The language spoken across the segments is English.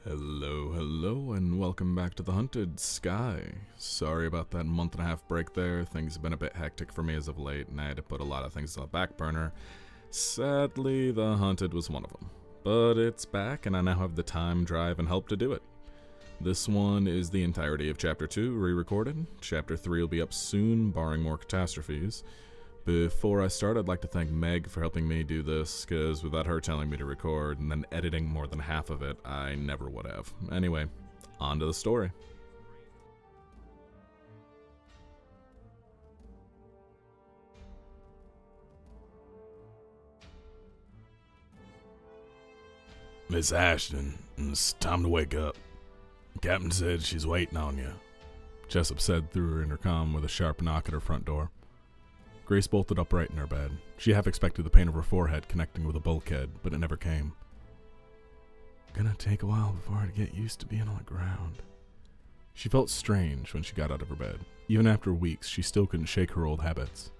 Hello, and welcome back to The Hunted Sky. Sorry about that month-and-a-half break there. Things have been a bit hectic for me as of late, and I had to put a lot of things on the back burner. Sadly, The Hunted was one of them. But it's back, and I now have the time, drive, and help to do it. This one is the entirety of Chapter 2, re-recorded. Chapter 3 will be up soon, barring more catastrophes. Before I start, I'd like to thank Meg for helping me do this, because without her telling me to record and then editing more than half of it, I never would have. Anyway, on to the story. Miss Ashton, it's time to wake up. Captain said she's waiting on you, Jessup said through her intercom with a sharp knock at her front door. Grace bolted upright in her bed. She half expected the pain of her forehead connecting with a bulkhead, but it never came. Gonna take a while before I get used to being on the ground. She felt strange when she got out of her bed. Even after weeks, she still couldn't shake her old habits.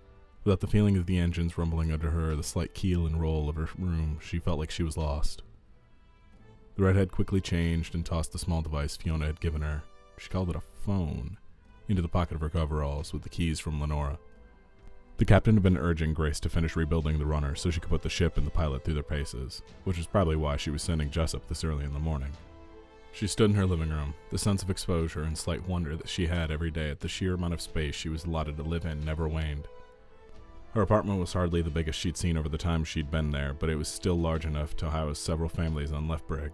Without the feeling of the engines rumbling under her, the slight keel and roll of her room, she felt like she was lost. The redhead quickly changed and tossed the small device Fiona had given her, she called it a phone, into the pocket of her coveralls with the keys from Lenora. The captain had been urging Grace to finish rebuilding the runner so she could put the ship and the pilot through their paces, which was probably why she was sending Jessup this early in the morning. She stood in her living room, the sense of exposure and slight wonder that she had every day at the sheer amount of space she was allotted to live in never waned. Her apartment was hardly the biggest she'd seen over the time she'd been there, but it was still large enough to house several families on Leftbrig.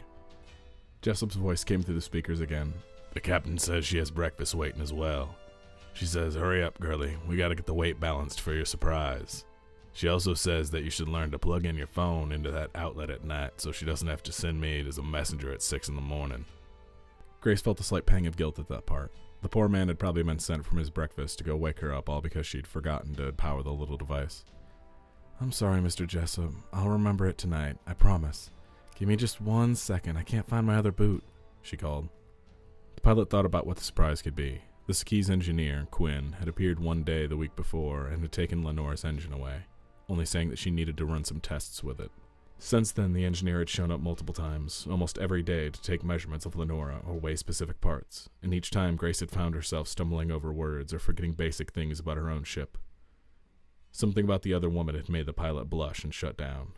Jessup's voice came through the speakers again. The captain says she has breakfast waiting as well. She says, hurry up, girlie. We gotta get the weight balanced for your surprise. She also says that you should learn to plug in your phone into that outlet at night so she doesn't have to send me as a messenger at 6 in the morning. Grace felt a slight pang of guilt at that part. The poor man had probably been sent from his breakfast to go wake her up all because she'd forgotten to power the little device. I'm sorry, Mr. Jessup. I'll remember it tonight, I promise. Give me just 1 second. I can't find my other boot, she called. The pilot thought about what the surprise could be. The Ski's engineer, Quinn, had appeared one day the week before and had taken Lenora's engine away, only saying that she needed to run some tests with it. Since then, the engineer had shown up multiple times, almost every day, to take measurements of Lenora or weigh specific parts, and each time Grace had found herself stumbling over words or forgetting basic things about her own ship. Something about the other woman had made the pilot blush and shut down.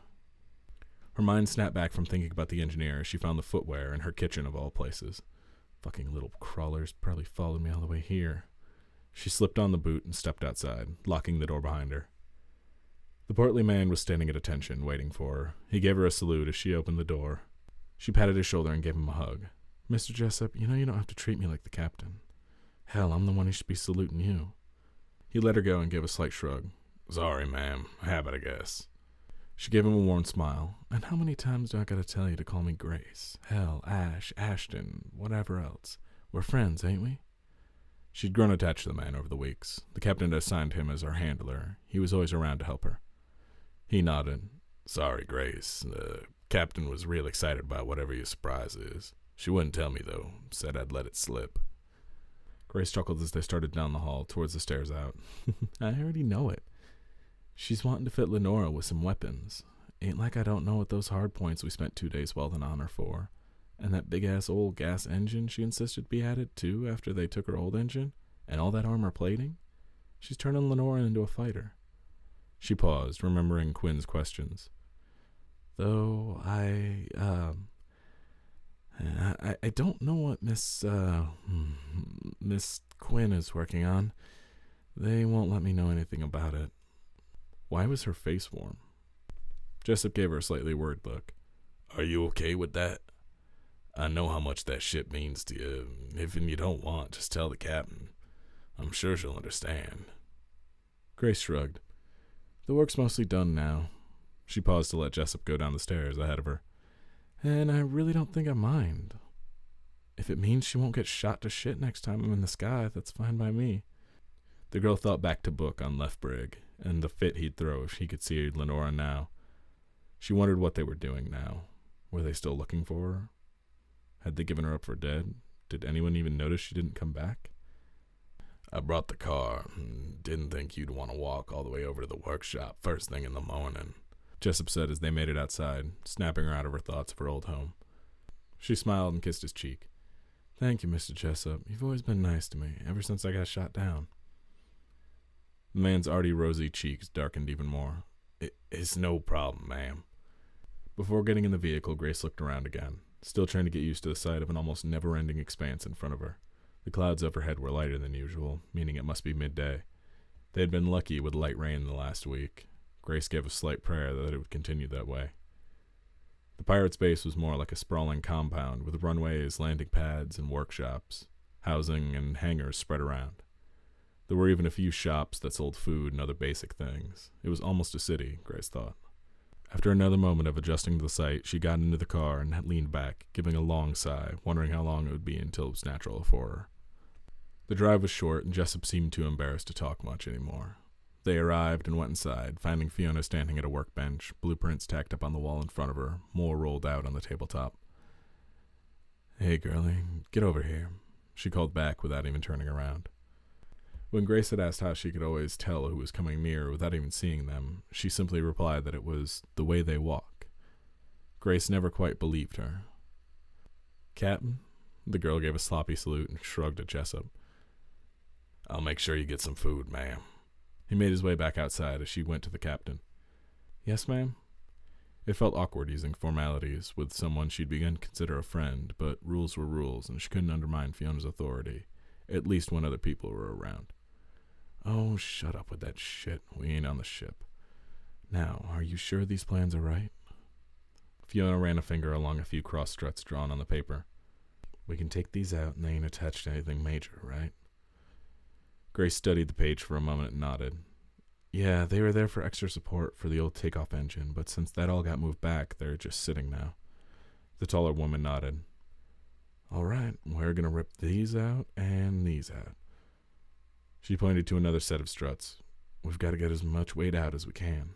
Her mind snapped back from thinking about the engineer as she found the footwear in her kitchen of all places. Fucking little crawlers probably followed me all the way here. She slipped on the boot and stepped outside, locking the door behind her. The portly man was standing at attention, waiting for her. He gave her a salute as she opened the door. She patted his shoulder and gave him a hug. Mr. Jessup, you know you don't have to treat me like the captain. Hell, I'm the one who should be saluting you. He let her go and gave a slight shrug. Sorry, ma'am. Habit, I guess. She gave him a warm smile. And how many times do I gotta tell you to call me Grace? Hell, Ash, Ashton, whatever else. We're friends, ain't we? She'd grown attached to the man over the weeks. The captain had assigned him as her handler. He was always around to help her. He nodded. Sorry, Grace. The captain was real excited about whatever your surprise is. She wouldn't tell me, though. Said I'd let it slip. Grace chuckled as they started down the hall towards the stairs out. I already know it. She's wanting to fit Lenora with some weapons. Ain't like I don't know what those hard points we spent 2 days welding on her for. And that big-ass old gas engine she insisted be added, too, after they took her old engine. And all that armor plating. She's turning Lenora into a fighter. She paused, remembering Quinn's questions. Though I don't know what Miss Quinn is working on. They won't let me know anything about it. Why was her face warm? Jessup gave her a slightly worried look. Are you okay with that? I know how much that ship means to you. If you don't want, just tell the captain. I'm sure she'll understand. Grace shrugged. The work's mostly done now. She paused to let Jessup go down the stairs ahead of her. And I really don't think I mind. If it means she won't get shot to shit next time I'm in the sky, that's fine by me. The girl thought back to Book on Leftbrig, and the fit he'd throw if he could see Lenora now. She wondered what they were doing now. Were they still looking for her? Had they given her up for dead? Did anyone even notice she didn't come back? I brought the car. Didn't think you'd want to walk all the way over to the workshop first thing in the morning, Jessup said as they made it outside, snapping her out of her thoughts of her old home. She smiled and kissed his cheek. Thank you, Mr. Jessup. You've always been nice to me, ever since I got shot down. The man's already rosy cheeks darkened even more. It's no problem, ma'am. Before getting in the vehicle, Grace looked around again, still trying to get used to the sight of an almost never-ending expanse in front of her. The clouds overhead were lighter than usual, meaning it must be midday. They had been lucky with light rain in the last week. Grace gave a slight prayer that it would continue that way. The pirate's base was more like a sprawling compound with runways, landing pads, and workshops, housing and hangars spread around. There were even a few shops that sold food and other basic things. It was almost a city, Grace thought. After another moment of adjusting to the sight, she got into the car and leaned back, giving a long sigh, wondering how long it would be until it was natural for her. The drive was short, and Jessup seemed too embarrassed to talk much anymore. They arrived and went inside, finding Fiona standing at a workbench, blueprints tacked up on the wall in front of her, more rolled out on the tabletop. Hey, girlie, get over here, she called back without even turning around. When Grace had asked how she could always tell who was coming near without even seeing them, she simply replied that it was the way they walk. Grace never quite believed her. Captain? The girl gave a sloppy salute and shrugged at Jessup. I'll make sure you get some food, ma'am. He made his way back outside as she went to the captain. Yes, ma'am? It felt awkward using formalities with someone she'd begun to consider a friend, but rules were rules, and she couldn't undermine Fiona's authority, at least when other people were around. Oh, shut up with that shit. We ain't on the ship. Now, are you sure these plans are right? Fiona ran a finger along a few cross struts drawn on the paper. We can take these out and they ain't attached to anything major, right? Grace studied the page for a moment and nodded. Yeah, they were there for extra support for the old takeoff engine, but since that all got moved back, they're just sitting now. The taller woman nodded. All right, we're going to rip these out and these out. She pointed to another set of struts. We've got to get as much weight out as we can.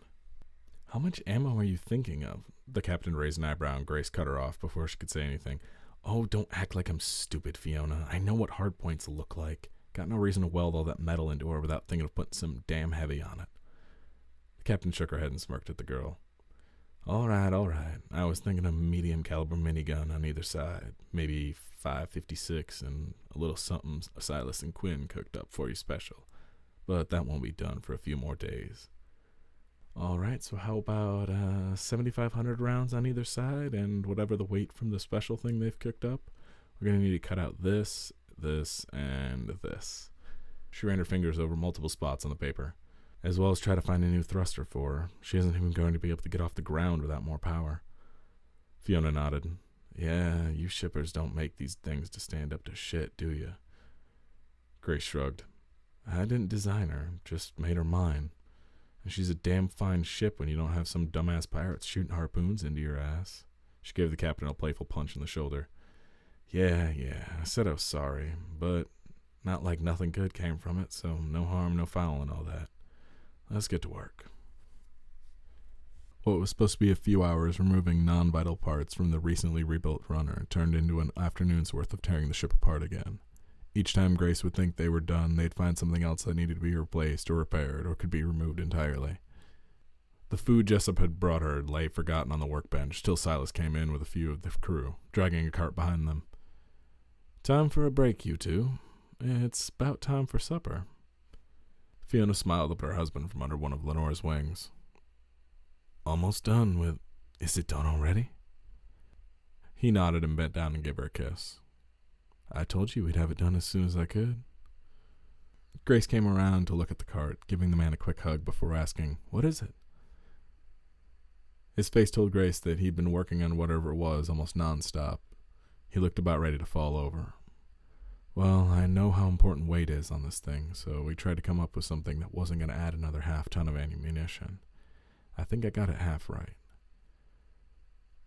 How much ammo are you thinking of? The captain raised an eyebrow and Grace cut her off before she could say anything. Oh, don't act like I'm stupid, Fiona. I know what hard points look like. Got no reason to weld all that metal into her without thinking of putting some damn heavy on it. The captain shook her head and smirked at the girl. All right. I was thinking a medium caliber minigun on either side. Maybe 5.56 and a little something Silas and Quinn cooked up for you special. But that won't be done for a few more days. All right, so how about 7,500 rounds on either side and whatever the weight from the special thing they've cooked up? We're going to need to cut out this, and this. She ran her fingers over multiple spots on the paper, as well as try to find a new thruster for her. She isn't even going to be able to get off the ground without more power. Fiona nodded. Yeah, you shippers don't make these things to stand up to shit, do you? Grace shrugged. I didn't design her, just made her mine. And she's a damn fine ship when you don't have some dumbass pirates shooting harpoons into your ass. She gave the captain a playful punch in the shoulder. Yeah, I said I was sorry, but not like nothing good came from it, so no harm, no foul and all that. Let's get to work. What was supposed to be a few hours removing non-vital parts from the recently rebuilt runner turned into an afternoon's worth of tearing the ship apart again. Each time Grace would think they were done, they'd find something else that needed to be replaced or repaired or could be removed entirely. The food Jessup had brought her lay forgotten on the workbench till Silas came in with a few of the crew, dragging a cart behind them. Time for a break, you two. It's about time for supper. Fiona smiled up at her husband from under one of Lenore's wings. Almost done with... Is it done already? He nodded and bent down and gave her a kiss. I told you we'd have it done as soon as I could. Grace came around to look at the cart, giving the man a quick hug before asking, What is it? His face told Grace that he'd been working on whatever it was almost non-stop. He looked about ready to fall over. Well, I know how important weight is on this thing, so we tried to come up with something that wasn't going to add another half-ton of ammunition. I think I got it half right.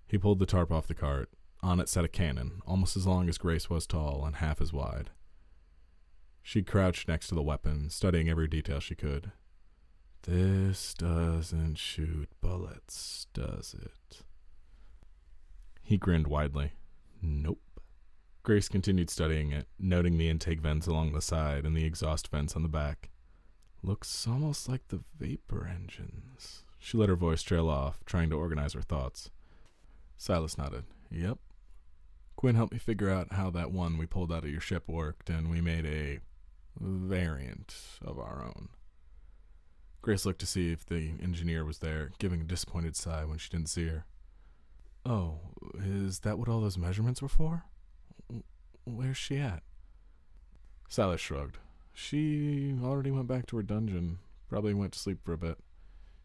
He pulled the tarp off the cart. On it sat a cannon, almost as long as Grace was tall and half as wide. She crouched next to the weapon, studying every detail she could. This doesn't shoot bullets, does it? He grinned widely. Nope. Grace continued studying it, noting the intake vents along the side and the exhaust vents on the back. Looks almost like the vapor engines. She let her voice trail off, trying to organize her thoughts. Silas nodded. Yep. Quinn helped me figure out how that one we pulled out of your ship worked, and we made a variant of our own. Grace looked to see if the engineer was there, giving a disappointed sigh when she didn't see her. Oh, is that what all those measurements were for? Where's she at? Silas shrugged. She already went back to her dungeon. Probably went to sleep for a bit.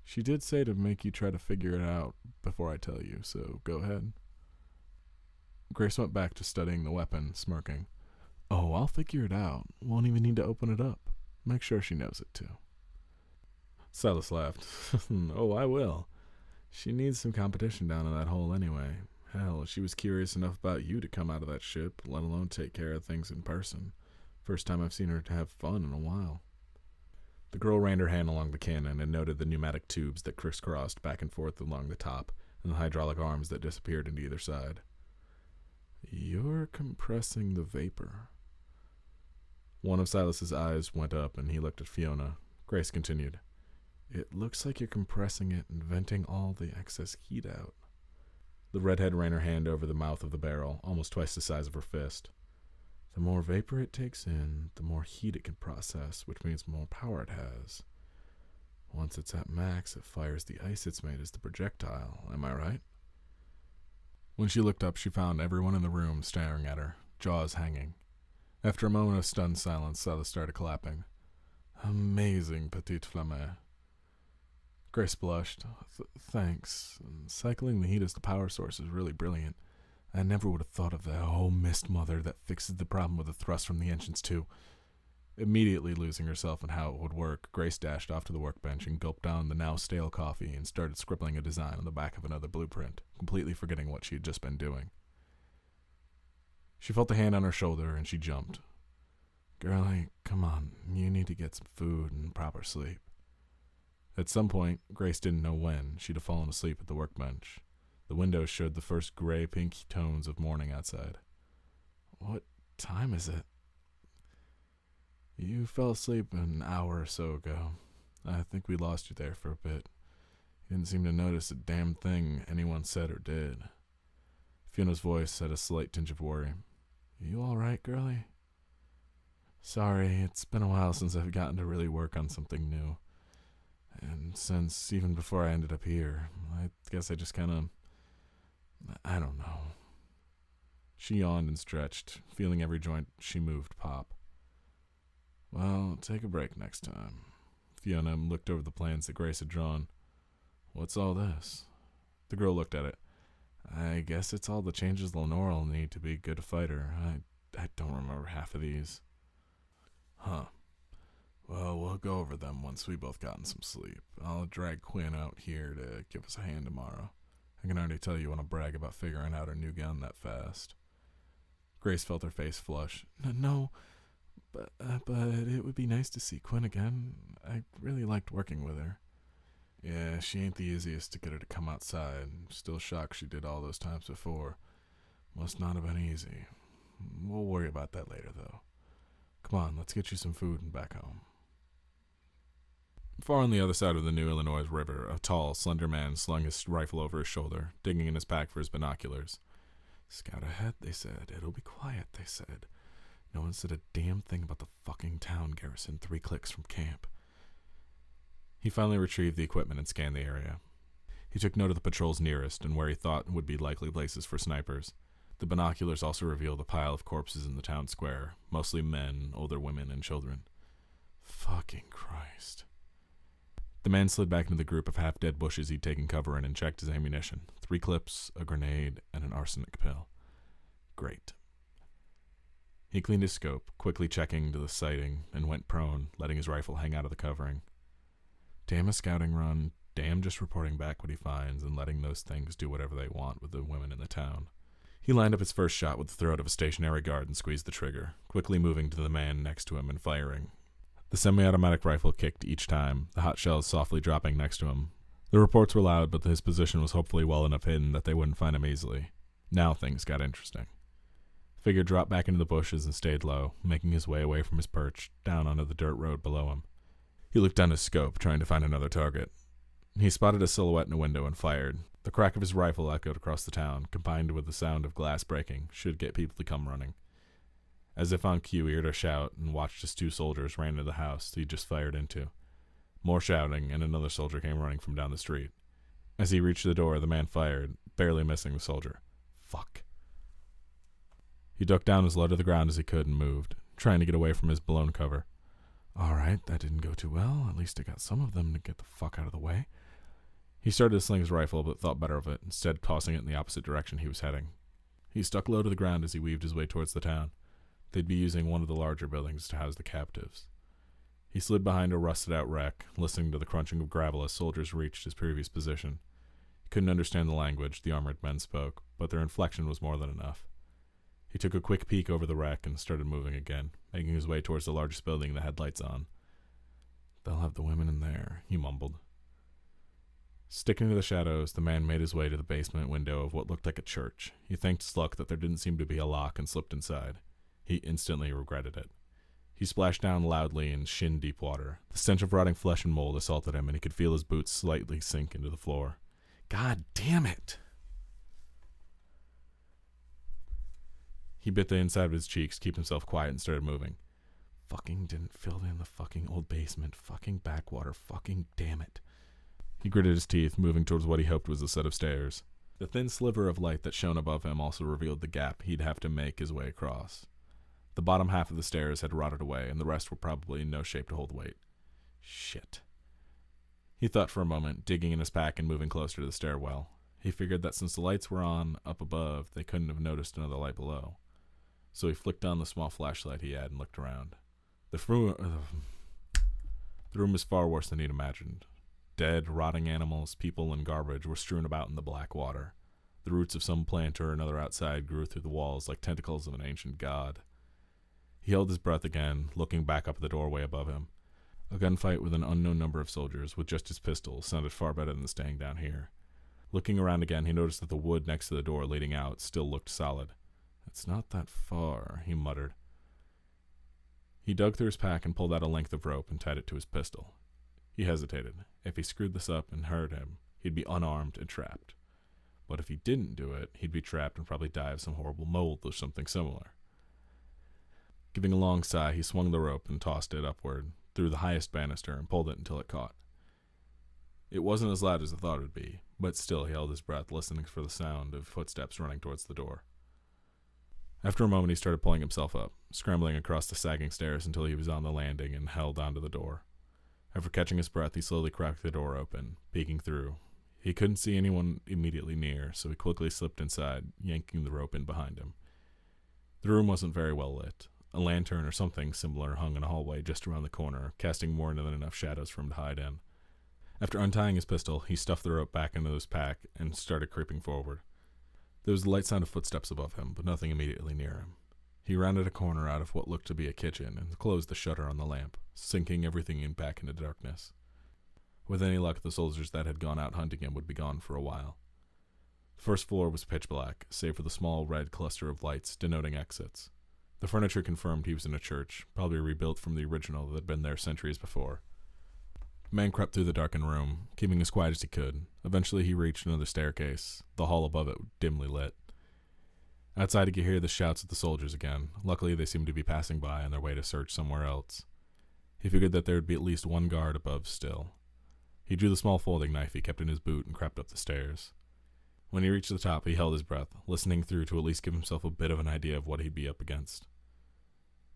She did say to make you try to figure it out before I tell you, so go ahead. Grace went back to studying the weapon, smirking. Oh, I'll figure it out. Won't even need to open it up. Make sure she knows it, too. Silas laughed. Oh, I will. She needs some competition down in that hole anyway. Hell, she was curious enough about you to come out of that ship, let alone take care of things in person. First time I've seen her to have fun in a while. The girl ran her hand along the cannon and noted the pneumatic tubes that crisscrossed back and forth along the top and the hydraulic arms that disappeared into either side. You're compressing the vapor. One of Silas's eyes went up and he looked at Fiona. Grace continued. It looks like you're compressing it and venting all the excess heat out. The redhead ran her hand over the mouth of the barrel, almost twice the size of her fist. The more vapor it takes in, the more heat it can process, which means more power it has. Once it's at max, it fires the ice it's made as the projectile. Am I right? When she looked up, she found everyone in the room staring at her, jaws hanging. After a moment of stunned silence, Silas started clapping. Amazing, petite flamme. Grace blushed. Thanks. Cycling the heat as the power source is really brilliant. I never would have thought of that. Oh, Mist Mother, that fixes the problem with a thrust from the engines, too. Immediately losing herself in how it would work, Grace dashed off to the workbench and gulped down the now stale coffee and started scribbling a design on the back of another blueprint, completely forgetting what she had just been doing. She felt a hand on her shoulder and she jumped. Girlie, come on, you need to get some food and proper sleep. At some point, Grace didn't know when, she'd have fallen asleep at the workbench. The windows showed the first gray-pink tones of morning outside. What time is it? You fell asleep an hour or so ago. I think we lost you there for a bit. You didn't seem to notice a damn thing anyone said or did. Fiona's voice had a slight tinge of worry. You all right, girlie? Sorry, it's been a while since I've gotten to really work on something new. And since even before I ended up here, I guess I just I don't know. She yawned and stretched, feeling every joint she moved pop. Well, take a break next time. Fiona looked over the plans that Grace had drawn. What's all this? The girl looked at it. I guess it's all the changes Lenore will need to be a good fighter. I don't remember half of these. Huh. Well, we'll go over them once we both gotten some sleep. I'll drag Quinn out here to give us a hand tomorrow. I can already tell you want to brag about figuring out our new gun that fast. Grace felt her face flush. No, but it would be nice to see Quinn again. I really liked working with her. Yeah, she ain't the easiest to get her to come outside. Still shocked she did all those times before. Must not have been easy. We'll worry about that later, though. Come on, let's get you some food and back home. Far on the other side of the New Illinois River, a tall, slender man slung his rifle over his shoulder, digging in his pack for his binoculars. Scout ahead, they said. It'll be quiet, they said. No one said a damn thing about the fucking town garrison 3 clicks from camp. He finally retrieved the equipment and scanned the area. He took note of the patrols nearest and where he thought would be likely places for snipers. The binoculars also revealed a pile of corpses in the town square, mostly men, older women, and children. Fucking Christ. The man slid back into the group of half-dead bushes he'd taken cover in and checked his ammunition. 3 clips, a grenade, and an arsenic pill. Great. He cleaned his scope, quickly checking to the sighting, and went prone, letting his rifle hang out of the covering. Damn a scouting run, damn just reporting back what he finds and letting those things do whatever they want with the women in the town. He lined up his first shot with the throat of a stationary guard and squeezed the trigger, quickly moving to the man next to him and firing. The semi-automatic rifle kicked each time, the hot shells softly dropping next to him. The reports were loud, but his position was hopefully well enough hidden that they wouldn't find him easily. Now things got interesting. The figure dropped back into the bushes and stayed low, making his way away from his perch, down onto the dirt road below him. He looked down his scope, trying to find another target. He spotted a silhouette in a window and fired. The crack of his rifle echoed across the town, combined with the sound of glass breaking, should get people to come running. As if on cue, he heard a shout and watched as 2 soldiers ran into the house he just fired into. More shouting, and another soldier came running from down the street. As he reached the door, the man fired, barely missing the soldier. Fuck. He ducked down as low to the ground as he could and moved, trying to get away from his blown cover. All right, that didn't go too well. At least I got some of them to get the fuck out of the way. He started to sling his rifle, but thought better of it, instead tossing it in the opposite direction he was heading. He stuck low to the ground as he weaved his way towards the town. They'd be using one of the larger buildings to house the captives. He slid behind a rusted-out wreck, listening to the crunching of gravel as soldiers reached his previous position. He couldn't understand the language the armored men spoke, but their inflection was more than enough. He took a quick peek over the wreck and started moving again, making his way towards the largest building that had lights on. They'll have the women in there, he mumbled. Sticking to the shadows, the man made his way to the basement window of what looked like a church. He thanked his luck that there didn't seem to be a lock and slipped inside. He instantly regretted it. He splashed down loudly in shin-deep water. The stench of rotting flesh and mold assaulted him, and he could feel his boots slightly sink into the floor. God damn it! He bit the inside of his cheeks to keep himself quiet and started moving. Fucking didn't fill in the fucking old basement. Fucking backwater. Fucking damn it. He gritted his teeth, moving towards what he hoped was a set of stairs. The thin sliver of light that shone above him also revealed the gap he'd have to make his way across. The bottom half of the stairs had rotted away, and the rest were probably in no shape to hold weight. Shit. He thought for a moment, digging in his pack and moving closer to the stairwell. He figured that since the lights were on up above, they couldn't have noticed another light below. So he flicked on the small flashlight he had and looked around. The room was far worse than he'd imagined. Dead, rotting animals, people, and garbage were strewn about in the black water. The roots of some plant or another outside grew through the walls like tentacles of an ancient god. He held his breath again, looking back up at the doorway above him. A gunfight with an unknown number of soldiers with just his pistol sounded far better than staying down here. Looking around again, he noticed that the wood next to the door leading out still looked solid. It's not that far, he muttered. He dug through his pack and pulled out a length of rope and tied it to his pistol. He hesitated. If he screwed this up and hurt him, he'd be unarmed and trapped. But if he didn't do it, he'd be trapped and probably die of some horrible mold or something similar. Giving a long sigh, he swung the rope and tossed it upward through the highest banister and pulled it until it caught. It wasn't as loud as he thought it would be, but still he held his breath, listening for the sound of footsteps running towards the door. After a moment, he started pulling himself up, scrambling across the sagging stairs until he was on the landing and held onto the door. After catching his breath, he slowly cracked the door open, peeking through. He couldn't see anyone immediately near, so he quickly slipped inside, yanking the rope in behind him. The room wasn't very well lit. A lantern or something similar hung in a hallway just around the corner, casting more than enough shadows for him to hide in. After untying his pistol, he stuffed the rope back into his pack and started creeping forward. There was the light sound of footsteps above him, but nothing immediately near him. He rounded a corner out of what looked to be a kitchen and closed the shutter on the lamp, sinking everything back into darkness. With any luck, the soldiers that had gone out hunting him would be gone for a while. The first floor was pitch black, save for the small red cluster of lights denoting exits. The furniture confirmed he was in a church, probably rebuilt from the original that had been there centuries before. The man crept through the darkened room, keeping as quiet as he could. Eventually he reached another staircase, the hall above it dimly lit. Outside he could hear the shouts of the soldiers again. Luckily they seemed to be passing by on their way to search somewhere else. He figured that there would be at least one guard above still. He drew the small folding knife he kept in his boot and crept up the stairs. When he reached the top, he held his breath, listening through to at least give himself a bit of an idea of what he'd be up against.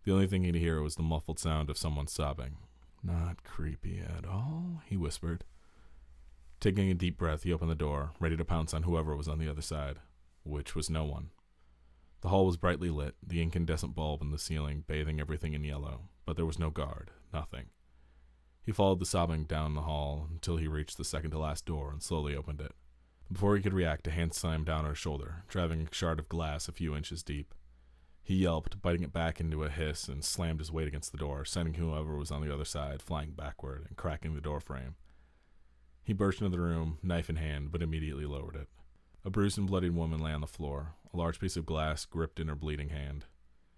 The only thing he'd hear was the muffled sound of someone sobbing. "Not creepy at all," he whispered. Taking a deep breath, he opened the door, ready to pounce on whoever was on the other side, which was no one. The hall was brightly lit, the incandescent bulb in the ceiling bathing everything in yellow, but there was no guard, nothing. He followed the sobbing down the hall until he reached the second-to-last door and slowly opened it. Before he could react, a hand slammed down on his shoulder, driving a shard of glass a few inches deep. He yelped, biting it back into a hiss, and slammed his weight against the door, sending whoever was on the other side flying backward and cracking the door frame. He burst into the room, knife in hand, but immediately lowered it. A bruised and bloodied woman lay on the floor, a large piece of glass gripped in her bleeding hand.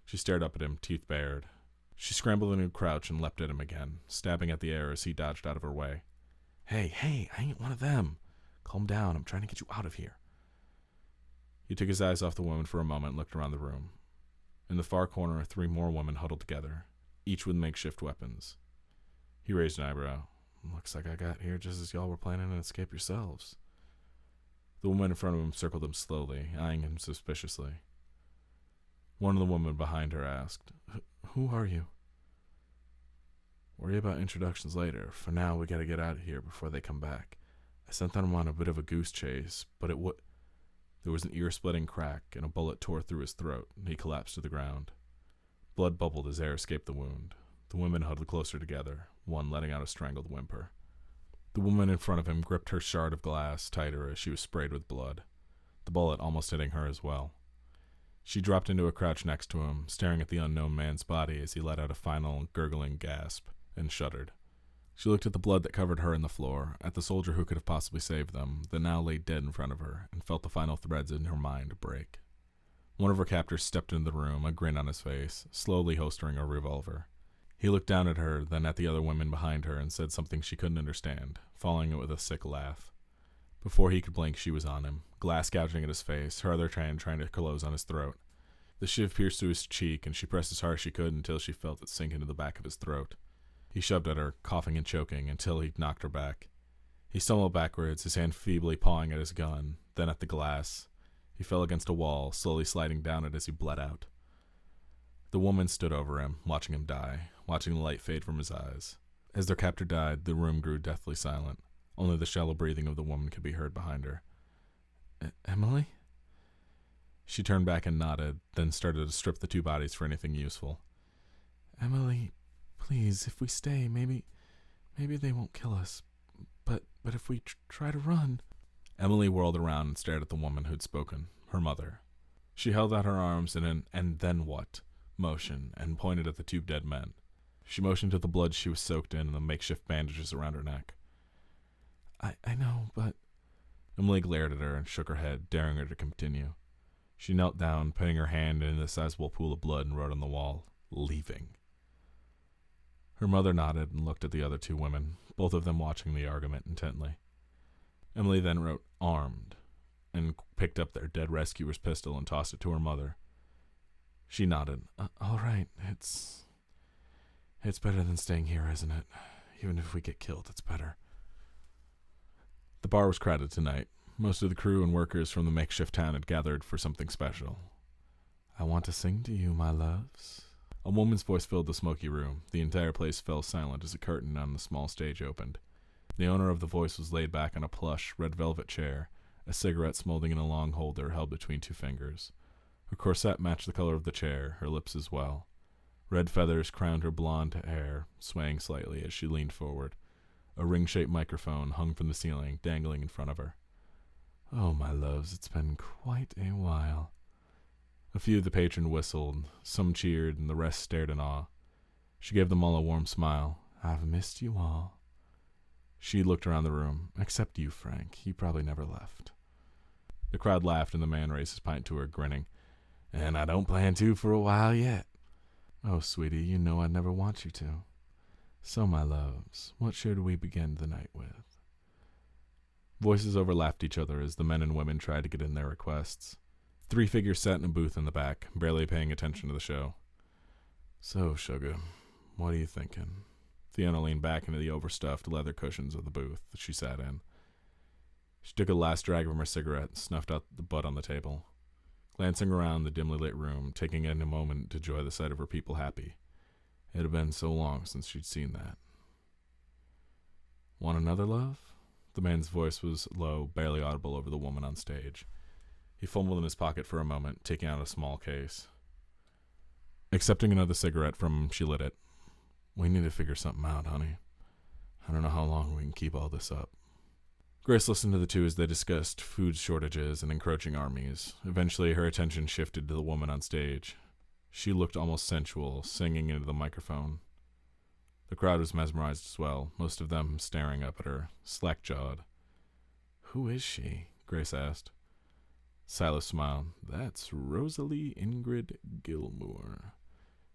She stared up at him, teeth bared. She scrambled into a crouch and leapt at him again, stabbing at the air as he dodged out of her way. Hey, I ain't one of them. Calm down, I'm trying to get you out of here. He took his eyes off the woman for a moment and looked around the room. In the far corner, 3 more women huddled together, each with makeshift weapons. He raised an eyebrow. Looks like I got here just as y'all were planning to escape yourselves. The woman in front of him circled him slowly, eyeing him suspiciously. One of the women behind her asked, Who are you? Worry about introductions later. For now, we gotta get out of here before they come back. I sent them on a bit of a goose chase, but there was an ear-splitting crack, and a bullet tore through his throat, and he collapsed to the ground. Blood bubbled as air escaped the wound. The women huddled closer together, one letting out a strangled whimper. The woman in front of him gripped her shard of glass tighter as she was sprayed with blood, the bullet almost hitting her as well. She dropped into a crouch next to him, staring at the unknown man's body as he let out a final gurgling gasp, and shuddered. She looked at the blood that covered her and the floor, at the soldier who could have possibly saved them, that now lay dead in front of her, and felt the final threads in her mind break. One of her captors stepped into the room, a grin on his face, slowly holstering a revolver. He looked down at her, then at the other women behind her, and said something she couldn't understand, following it with a sick laugh. Before he could blink, she was on him, glass gouging at his face, her other hand trying to close on his throat. The shiv pierced through his cheek, and she pressed as hard as she could until she felt it sink into the back of his throat. He shoved at her, coughing and choking, until he knocked her back. He stumbled backwards, his hand feebly pawing at his gun, then at the glass. He fell against a wall, slowly sliding down it as he bled out. The woman stood over him, watching him die, watching the light fade from his eyes. As their captor died, the room grew deathly silent. Only the shallow breathing of the woman could be heard behind her. Emily? She turned back and nodded, then started to strip the 2 bodies for anything useful. Emily, please, if we stay, maybe they won't kill us. But if we try to run... Emily whirled around and stared at the woman who'd spoken, her mother. She held out her arms in an "and then what" motion and pointed at the 2 dead men. She motioned to the blood she was soaked in and the makeshift bandages around her neck. I know, but... Emily glared at her and shook her head, daring her to continue. She knelt down, putting her hand in the sizable pool of blood and wrote on the wall, "Leaving." Her mother nodded and looked at the other 2 women, both of them watching the argument intently. Emily then wrote "armed" and picked up their dead rescuer's pistol and tossed it to her mother. She nodded. All right, it's better than staying here, isn't it? Even if we get killed, it's better. The bar was crowded tonight. Most of the crew and workers from the makeshift town had gathered for something special. I want to sing to you, my loves. A woman's voice filled the smoky room. The entire place fell silent as a curtain on the small stage opened. The owner of the voice was laid back on a plush, red velvet chair, a cigarette smoldering in a long holder held between 2 fingers. Her corset matched the color of the chair, her lips as well. Red feathers crowned her blonde hair, swaying slightly as she leaned forward. A ring-shaped microphone hung from the ceiling, dangling in front of her. Oh, my loves, it's been quite a while. A few of the patrons whistled, some cheered, and the rest stared in awe. She gave them all a warm smile. I've missed you all. She looked around the room. Except you, Frank. You probably never left. The crowd laughed, and the man raised his pint to her, grinning. And I don't plan to for a while yet. Oh, sweetie, you know I'd never want you to. So, my loves, what should we begin the night with? Voices overlapped each other as the men and women tried to get in their requests. 3 figures sat in a booth in the back, barely paying attention to the show. So, sugar, what are you thinking? Fiona leaned back into the overstuffed leather cushions of the booth that she sat in. She took a last drag from her cigarette and snuffed out the butt on the table. Glancing around the dimly lit room, taking in a moment to enjoy the sight of her people happy. It had been so long since she'd seen that. Want another, love? The man's voice was low, barely audible over the woman on stage. He fumbled in his pocket for a moment, taking out a small case. Accepting another cigarette from him, she lit it. We need to figure something out, honey. I don't know how long we can keep all this up. Grace listened to the 2 as they discussed food shortages and encroaching armies. Eventually, her attention shifted to the woman on stage. She looked almost sensual, singing into the microphone. The crowd was mesmerized as well, most of them staring up at her, slack-jawed. Who is she? Grace asked. Silas smiled. That's Rosalie Ingrid Gilmore.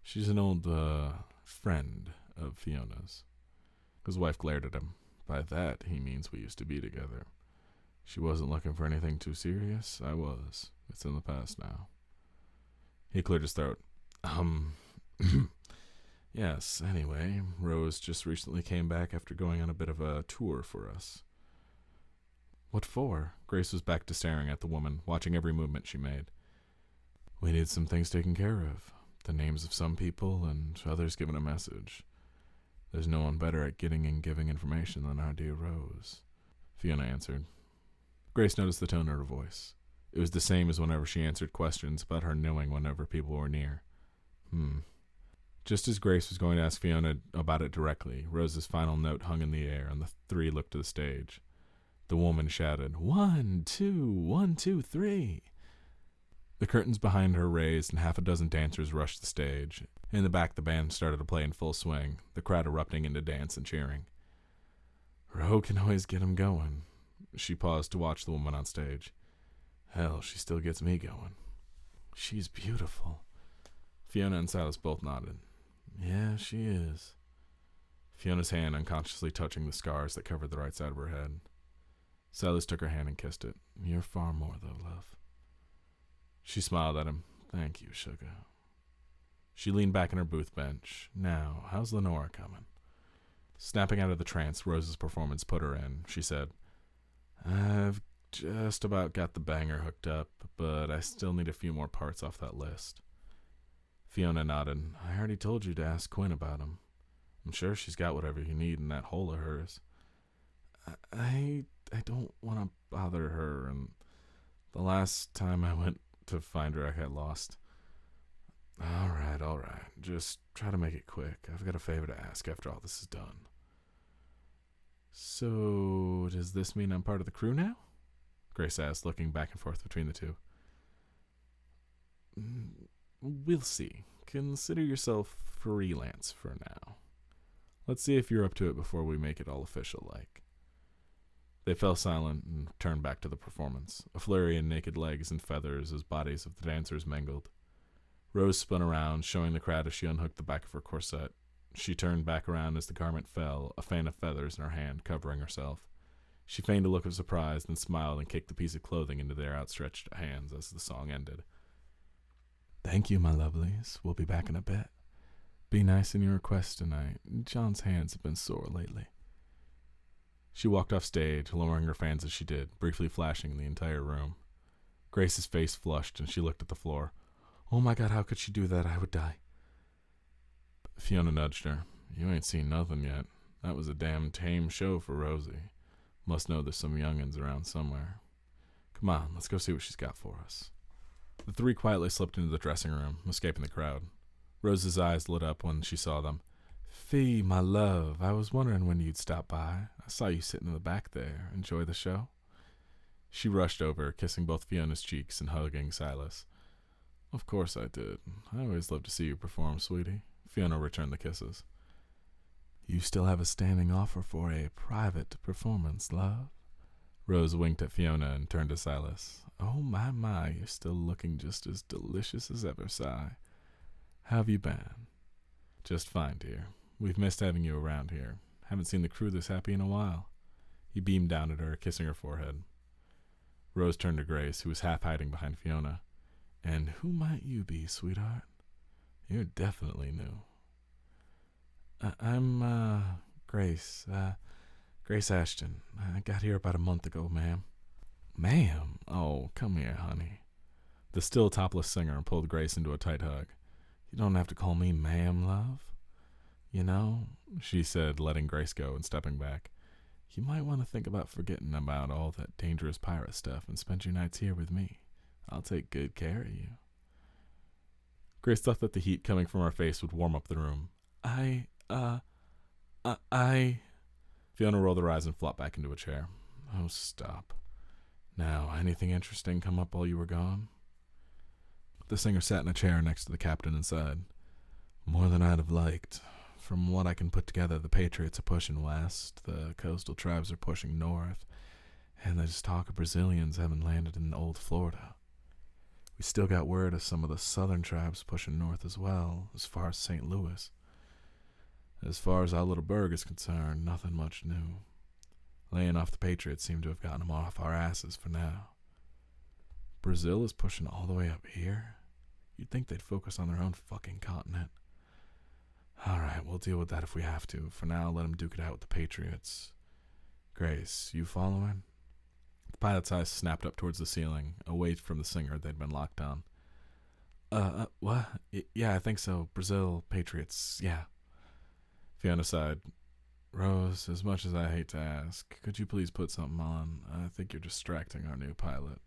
She's an old, friend of Fiona's. His wife glared at him. By that, he means we used to be together. She wasn't looking for anything too serious. I was. It's in the past now. He cleared his throat. Yes, anyway, Rose just recently came back after going on a bit of a tour for us. What for? Grace was back to staring at the woman, watching every movement she made. We need some things taken care of. The names of some people and others given a message. There's no one better at getting and giving information than our dear Rose. Fiona answered. Grace noticed the tone of her voice. It was the same as whenever she answered questions about her knowing whenever people were near. Just as Grace was going to ask Fiona about it directly, Rose's final note hung in the air, and the three looked to the stage. The woman shouted, 1, 2, 1, 2, 3. The curtains behind her raised, and half a dozen dancers rushed the stage. In the back, the band started to play in full swing, the crowd erupting into dance and cheering. Ro can always get 'em going. She paused to watch the woman on stage. Hell, she still gets me going. She's beautiful. Fiona and Silas both nodded. Yeah, she is. Fiona's hand unconsciously touching the scars that covered the right side of her head. Silas took her hand and kissed it. You're far more, though, love. She smiled at him. Thank you, sugar. She leaned back in her booth bench. Now, how's Lenora coming? Snapping out of the trance Rose's performance put her in, she said, I've just about got the banger hooked up, but I still need a few more parts off that list. Fiona nodded. I already told you to ask Quinn about him. I'm sure she's got whatever you need in that hole of hers. I don't want to bother her, and the last time I went to find her, I got lost. All right. Just try to make it quick. I've got a favor to ask after all this is done. So, does this mean I'm part of the crew now? Grace asked, looking back and forth between the two. We'll see. Consider yourself freelance for now. Let's see if you're up to it before we make it all official-like. They fell silent and turned back to the performance, a flurry of naked legs and feathers as bodies of the dancers mingled. Rose spun around, showing the crowd as she unhooked the back of her corset. She turned back around as the garment fell, a fan of feathers in her hand, covering herself. She feigned a look of surprise, then smiled and kicked the piece of clothing into their outstretched hands as the song ended. Thank you, my lovelies. We'll be back in a bit. Be nice in your request tonight. John's hands have been sore lately. She walked off stage, lowering her fans as she did, briefly flashing the entire room. Grace's face flushed, and she looked at the floor. Oh my God, how could she do that? I would die. Fiona nudged her. You ain't seen nothing yet. That was a damn tame show for Rosie. Must know there's some young'uns around somewhere. Come on, let's go see what she's got for us. The three quietly slipped into the dressing room, escaping the crowd. Rose's eyes lit up when she saw them. Fee, my love, I was wondering when you'd stop by. I saw you sitting in the back there. Enjoy the show? She rushed over, kissing both Fiona's cheeks and hugging Silas. Of course I did. I always love to see you perform, sweetie. Fiona returned the kisses. You still have a standing offer for a private performance, love? Rose winked at Fiona and turned to Silas. Oh, my, you're still looking just as delicious as ever, Si. How have you been? Just fine, dear. We've missed having you around here. Haven't seen the crew this happy in a while. He beamed down at her, kissing her forehead. Rose turned to Grace, who was half hiding behind Fiona. And who might you be, sweetheart? You're definitely new. I'm, Grace. Grace Ashton. I got here about a month ago, ma'am. Ma'am? Oh, come here, honey. The still topless singer pulled Grace into a tight hug. You don't have to call me ma'am, love. You know, she said, letting Grace go and stepping back. You might want to think about forgetting about all that dangerous pirate stuff and spend your nights here with me. I'll take good care of you. Grace thought that the heat coming from her face would warm up the room. Fiona rolled her eyes and flopped back into a chair. Oh, stop. Now, anything interesting come up while you were gone? The singer sat in a chair next to the captain and said, More than I'd have liked. From what I can put together, the Patriots are pushing west, the coastal tribes are pushing north, and there's talk of Brazilians having landed in old Florida. We still got word of some of the southern tribes pushing north as well, as far as St. Louis. As far as our little burg is concerned, nothing much new. Laying off the Patriots seemed to have gotten them off our asses for now. Brazil is pushing all the way up here? You'd think they'd focus on their own fucking continent. Alright, we'll deal with that if we have to. For now, let them duke it out with the Patriots. Grace, you following? The pilot's eyes snapped up towards the ceiling, away from the singer they'd been locked on. What? Yeah, I think so. Brazil, Patriots, yeah. Fiona sighed. Rose, as much as I hate to ask, could you please put something on? I think you're distracting our new pilot.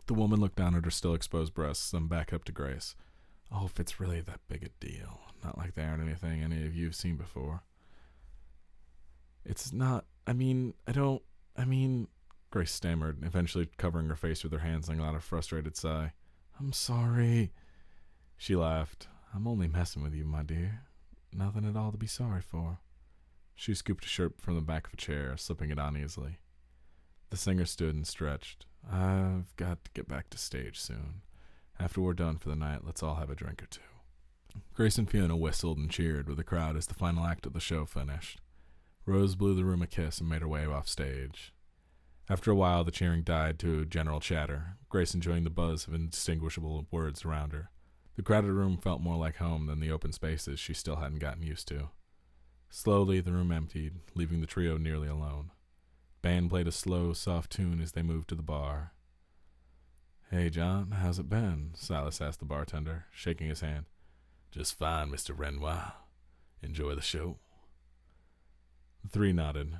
The woman looked down at her still exposed breasts, then back up to Grace. Oh, if it's really that big a deal. Not like they aren't anything any of you've seen before. It's not, Grace stammered, eventually covering her face with her hands and letting out a frustrated sigh. I'm sorry. She laughed. I'm only messing with you, my dear. Nothing at all to be sorry for. She scooped a shirt from the back of a chair, slipping it on easily. The singer stood and stretched. I've got to get back to stage soon. After we're done for the night, let's all have a drink or two. Grace and Fiona whistled and cheered with the crowd as the final act of the show finished. Rose blew the room a kiss and made her way off stage. After a while, the cheering died to general chatter, Grace enjoying the buzz of indistinguishable words around her. The crowded room felt more like home than the open spaces she still hadn't gotten used to. Slowly, the room emptied, leaving the trio nearly alone. Band played a slow, soft tune as they moved to the bar. Hey, John, how's it been? Silas asked the bartender, shaking his hand. Just fine, Mr. Renoir. Enjoy the show? The three nodded.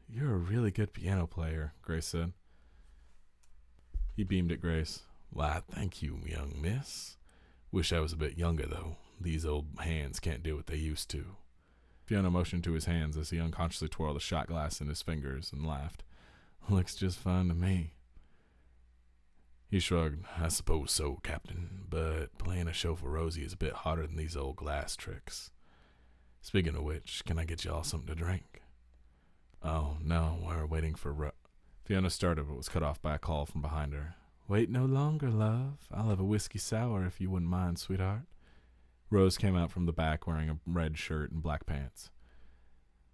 You're a really good piano player, Grace said. He beamed at Grace. Why, thank you, young miss. Wish I was a bit younger, though. These old hands can't do what they used to. Fiona motioned to his hands as he unconsciously twirled a shot glass in his fingers and laughed. Looks just fine to me. He shrugged. I suppose so, Captain, but playing a show for Rosie is a bit harder than these old glass tricks. Speaking of which, can I get you all something to drink? Oh, no, we're waiting for Fiona started but was cut off by a call from behind her. Wait no longer, love. I'll have a whiskey sour if you wouldn't mind, sweetheart. Rose came out from the back wearing a red shirt and black pants.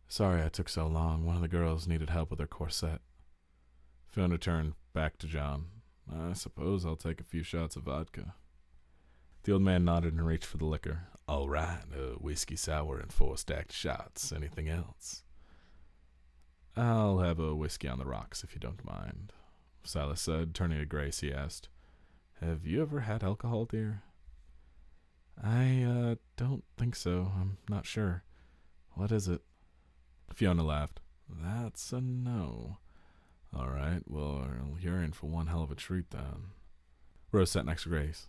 Sorry I took so long. One of the girls needed help with her corset. Fiona turned back to John. I suppose I'll take a few shots of vodka. The old man nodded and reached for the liquor. All right, a whiskey sour and 4 stacked shots. Anything else? I'll have a whiskey on the rocks, if you don't mind, Silas said. Turning to Grace, he asked, Have you ever had alcohol, dear? I don't think so. I'm not sure. What is it? Fiona laughed. That's a no. All right, well, you're in for one hell of a treat, then. Rose sat next to Grace.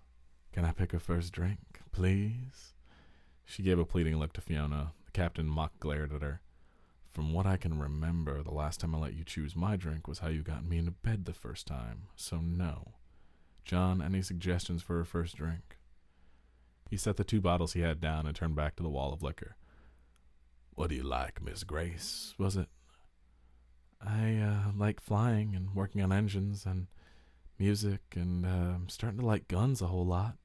Can I pick a first drink, please? She gave a pleading look to Fiona. The captain mock glared at her. From what I can remember, the last time I let you choose my drink was how you got me into bed the first time, so no. John, any suggestions for her first drink? He set the 2 bottles he had down and turned back to the wall of liquor. What do you like, Miss Grace, was it? I like flying and working on engines and music, and I'm starting to like guns a whole lot.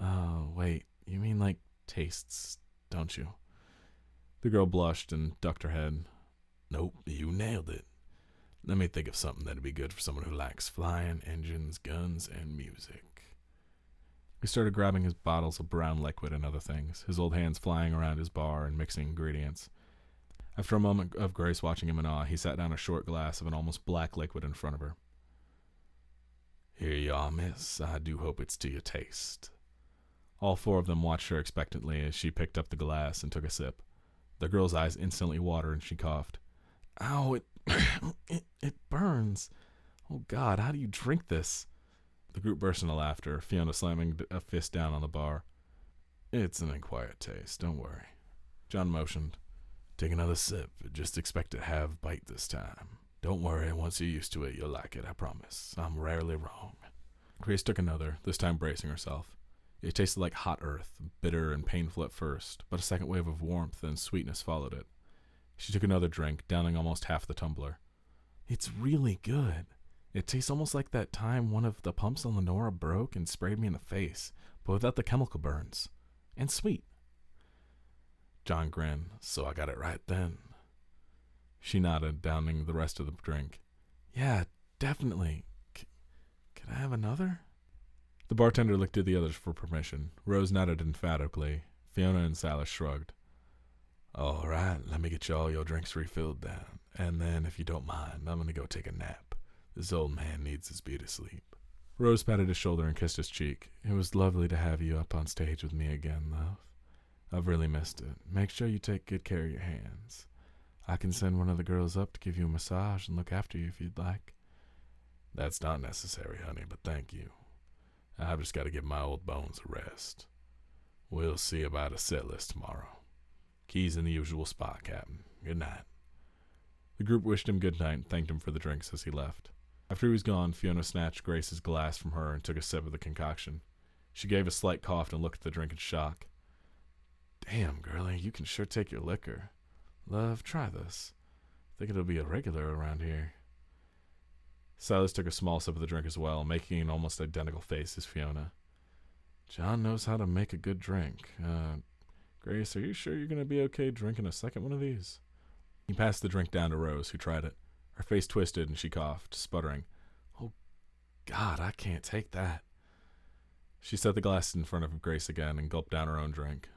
Oh, wait, you mean like tastes, don't you? The girl blushed and ducked her head. Nope, you nailed it. Let me think of something that'd be good for someone who likes flying, engines, guns, and music. He started grabbing his bottles of brown liquid and other things, his old hands flying around his bar and mixing ingredients. After a moment of Grace watching him in awe, he sat down a short glass of an almost black liquid in front of her. Here you are, miss. I do hope it's to your taste. All 4 of them watched her expectantly as she picked up the glass and took a sip. The girl's eyes instantly watered and she coughed. Ow, it burns. Oh, God, how do you drink this? The group burst into laughter, Fiona slamming a fist down on the bar. It's an acquired taste, don't worry. John motioned. Take another sip. Just expect to have bite this time. Don't worry, once you're used to it, you'll like it, I promise. I'm rarely wrong. Grace took another, this time bracing herself. It tasted like hot earth, bitter and painful at first, but a second wave of warmth and sweetness followed it. She took another drink, downing almost half the tumbler. It's really good. It tastes almost like that time one of the pumps on Lenora broke and sprayed me in the face, but without the chemical burns. And sweet. John grinned. So I got it right then. She nodded, downing the rest of the drink. Yeah, definitely. Could I have another? The bartender looked at the others for permission. Rose nodded emphatically. Fiona and Silas shrugged. All right, let me get you all your drinks refilled down. And then, if you don't mind, I'm going to go take a nap. This old man needs his beauty sleep. Rose patted his shoulder and kissed his cheek. It was lovely to have you up on stage with me again, love. I've really missed it. Make sure you take good care of your hands. I can send one of the girls up to give you a massage and look after you if you'd like. That's not necessary, honey, but thank you. I've just got to give my old bones a rest. We'll see about a set list tomorrow. Keys in the usual spot, Captain. Good night. The group wished him good night and thanked him for the drinks as he left. After he was gone, Fiona snatched Grace's glass from her and took a sip of the concoction. She gave a slight cough and looked at the drink in shock. Damn, girlie, you can sure take your liquor. Love, try this. Think it'll be a regular around here. Silas took a small sip of the drink as well, making an almost identical face as Fiona. John knows how to make a good drink. Grace, are you sure you're going to be okay drinking a second one of these? He passed the drink down to Rose, who tried it. Her face twisted and she coughed, sputtering. Oh, God, I can't take that. She set the glass in front of Grace again and gulped down her own drink.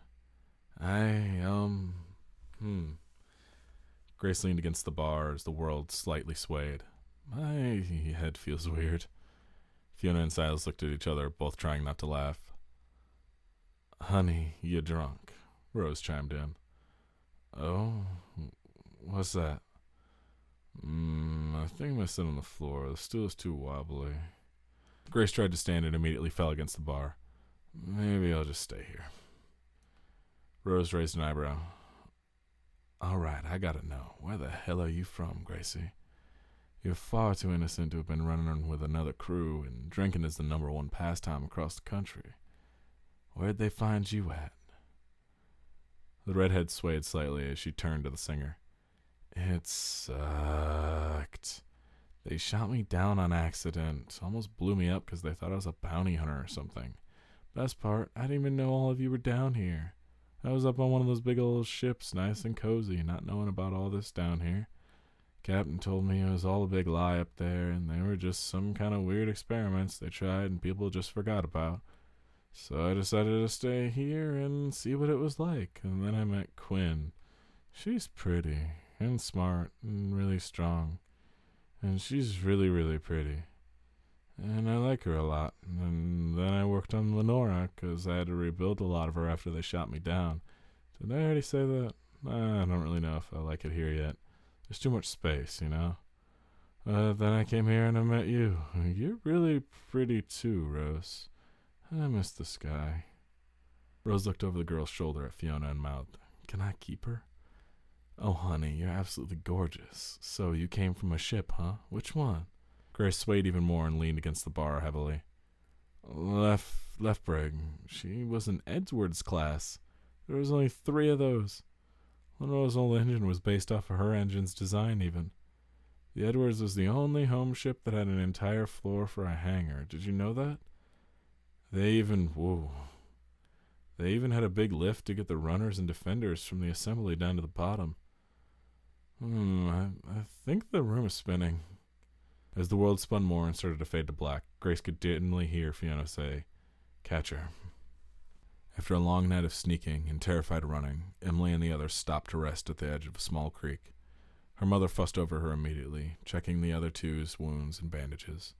Grace leaned against the bar as the world slightly swayed. My head feels weird. Fiona and Silas looked at each other, both trying not to laugh. Honey, you're drunk, Rose chimed in. Oh, what's that? I think I'm going to sit on the floor. The stool is too wobbly. Grace tried to stand and immediately fell against the bar. Maybe I'll just stay here. Rose raised an eyebrow. All right, I gotta know. Where the hell are you from, Gracie? You're far too innocent to have been running with another crew, and drinking is the #1 pastime across the country. Where'd they find you at? The redhead swayed slightly as she turned to the singer. It sucked. They shot me down on accident. Almost blew me up because they thought I was a bounty hunter or something. Best part, I didn't even know all of you were down here. I was up on one of those big old ships, nice and cozy, not knowing about all this down here. Captain told me it was all a big lie up there, and they were just some kind of weird experiments they tried and people just forgot about. So I decided to stay here and see what it was like, and then I met Quinn. She's pretty, and smart, and really strong. And she's really, really pretty. And I like her a lot. And then I worked on Lenora, because I had to rebuild a lot of her after they shot me down. Did I already say that? I don't really know if I like it here yet. There's too much space, you know? Then I came here and I met you. You're really pretty too, Rose. I miss the sky. Rose looked over the girl's shoulder at Fiona and mouthed, Can I keep her? Oh, honey, you're absolutely gorgeous. So you came from a ship, huh? Which one? Grace swayed even more and leaned against the bar heavily. Left brig. She was in Edwards class. There was only 3 of those. Lenoro's old engine was based off of her engine's design even. The Edwards was the only home ship that had an entire floor for a hangar. Did you know that? They even had a big lift to get the runners and defenders from the assembly down to the bottom. I think the room is spinning. As the world spun more and started to fade to black, Grace could dimly hear Fiona say, Catch her. After a long night of sneaking and terrified running, Emily and the others stopped to rest at the edge of a small creek. Her mother fussed over her immediately, checking the other two's wounds and bandages.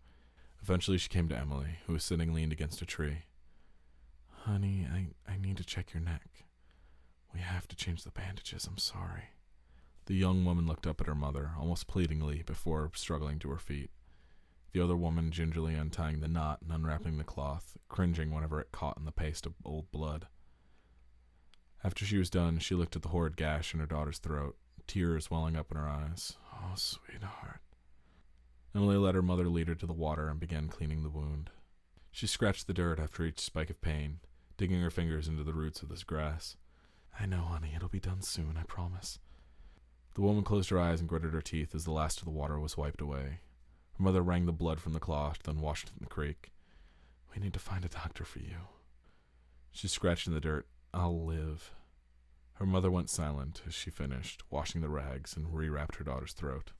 Eventually she came to Emily, who was sitting leaned against a tree. Honey, I need to check your neck. We have to change the bandages, I'm sorry. The young woman looked up at her mother, almost pleadingly, before struggling to her feet. The other woman gingerly untying the knot and unwrapping the cloth, cringing whenever it caught in the paste of old blood. After she was done, she looked at the horrid gash in her daughter's throat, tears welling up in her eyes. Oh, sweetheart. Emily let her mother lead her to the water and began cleaning the wound. She scratched the dirt after each spike of pain, digging her fingers into the roots of this grass. I know, honey, it'll be done soon, I promise. The woman closed her eyes and gritted her teeth as the last of the water was wiped away. Her mother wrung the blood from the cloth, then washed it in the creek. We need to find a doctor for you. She scratched in the dirt. I'll live. Her mother went silent as she finished washing the rags and rewrapped her daughter's throat.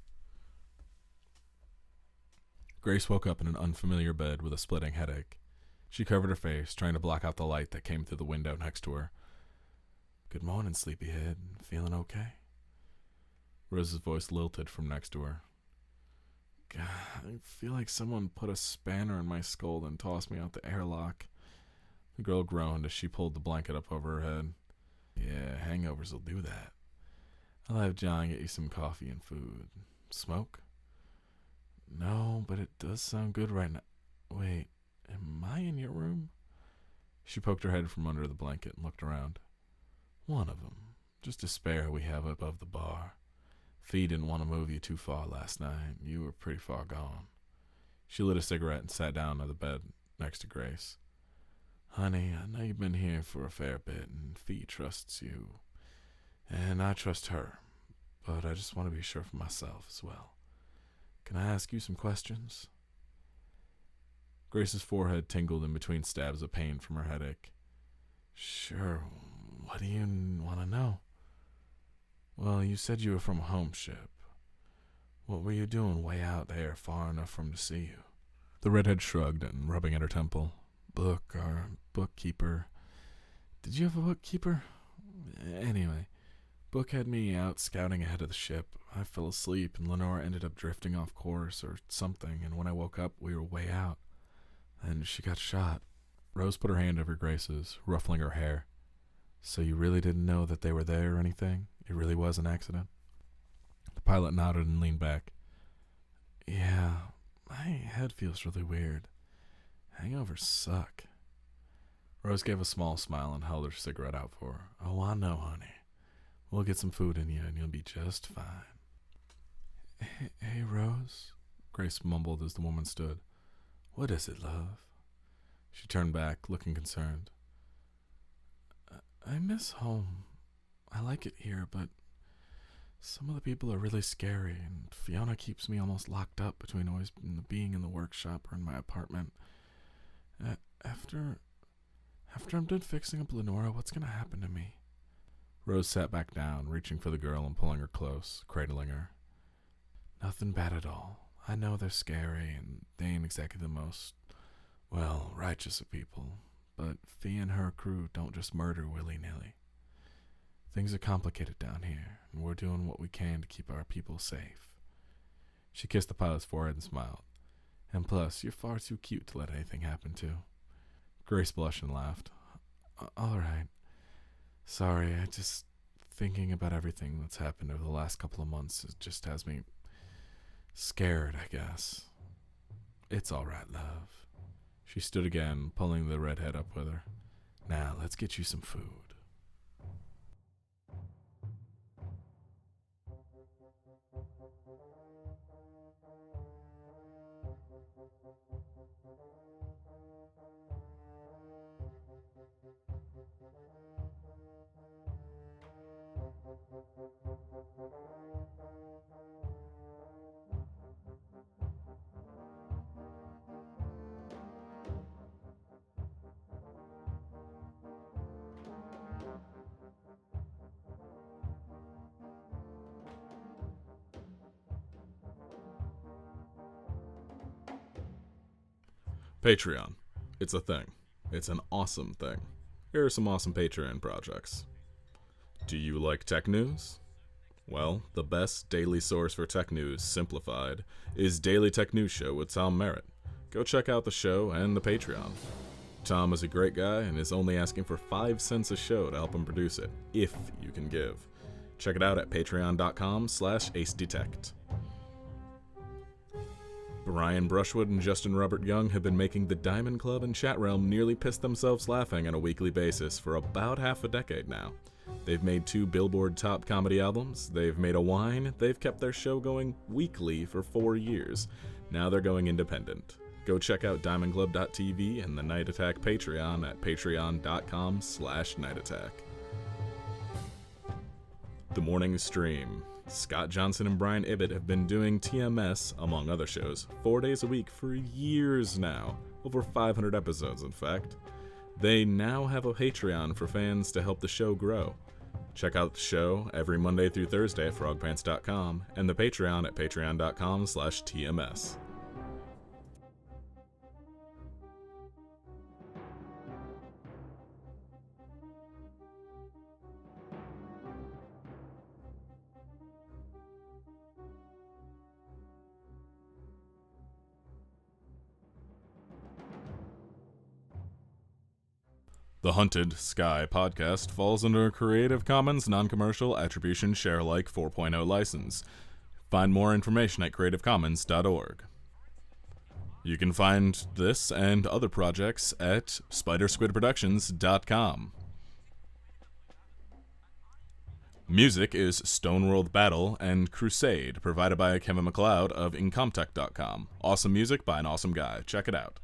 Grace woke up in an unfamiliar bed with a splitting headache. She covered her face, trying to block out the light that came through the window next to her. "Good morning, sleepyhead. Feeling okay?" Rose's voice lilted from next to her. "God, I feel like someone put a spanner in my skull and tossed me out the airlock." The girl groaned as she pulled the blanket up over her head. "Yeah, hangovers will do that. I'll have John get you some coffee and food. Smoke?" "No, but it does sound good right now. Wait, am I in your room?" She poked her head from under the blanket and looked around. "One of them. Just a spare we have above the bar. Fee didn't want to move you too far last night. You were pretty far gone." She lit a cigarette and sat down on the bed next to Grace. "Honey, I know you've been here for a fair bit, and Fee trusts you. And I trust her. But I just want to be sure for myself as well. Can I ask you some questions?" Grace's forehead tingled in between stabs of pain from her headache. "Sure. What do you want to know?" "Well, you said you were from a home ship. What were you doing way out there far enough for him to see you?" The redhead shrugged and rubbing at her temple. Our bookkeeper. Did you have a bookkeeper? Anyway, Book had me out scouting ahead of the ship. I fell asleep and Lenora ended up drifting off course or something, and when I woke up, we were way out. And she got shot. Rose put her hand over Grace's, ruffling her hair. "So you really didn't know that they were there or anything? It really was an accident?" The pilot nodded and leaned back. "Yeah, my head feels really weird. Hangovers suck." Rose gave a small smile and held her cigarette out for her. "Oh, I know, honey. We'll get some food in you and you'll be just fine." Hey, Rose," Grace mumbled as the woman stood. "What is it, love?" She turned back, looking concerned. I miss home. I like it here, but some of the people are really scary, and Fiona keeps me almost locked up between always being in the workshop or in my apartment. After I'm done fixing up Lenora, what's going to happen to me?" Rose sat back down, reaching for the girl and pulling her close, cradling her. "Nothing bad at all. I know they're scary, and they ain't exactly the most, well, righteous of people, but Fee and her crew don't just murder willy-nilly. Things are complicated down here, and we're doing what we can to keep our people safe." She kissed the pilot's forehead and smiled. "And plus, you're far too cute to let anything happen to." Grace blushed and laughed. "All right. Sorry, I just thinking about everything that's happened over the last couple of months. It just has me scared, I guess." "It's all right, love." She stood again, pulling the redhead up with her. "Now, let's get you some food." Patreon. It's a thing. It's an awesome thing. Here are some awesome Patreon projects. Do you like tech news? Well, the best daily source for tech news, simplified, is Daily Tech News Show with Tom Merritt. Go check out the show and the Patreon. Tom is a great guy and is only asking for 5 cents a show to help him produce it, if you can give. Check it out at patreon.com/acedetect. Brian Brushwood and Justin Robert Young have been making the Diamond Club and Chat Realm nearly piss themselves laughing on a weekly basis for about half a decade now. They've made 2 Billboard top comedy albums, they've made a wine, they've kept their show going weekly for 4 years. Now they're going independent. Go check out diamondclub.tv and the Night Attack Patreon at patreon.com/nightattack. The Morning Stream. Scott Johnson and Brian Ibbett have been doing TMS, among other shows, 4 days a week for years now. Over 500 episodes, in fact. They now have a Patreon for fans to help the show grow. Check out the show every Monday through Thursday at frogpants.com and the Patreon at patreon.com/TMS. The Hunted Sky podcast falls under a Creative Commons Non-Commercial Attribution Share Alike 4.0 license. Find more information at creativecommons.org. You can find this and other projects at spidersquidproductions.com. Music is Stoneworld Battle and Crusade, provided by Kevin MacLeod of Incomtech.com. Awesome music by an awesome guy. Check it out.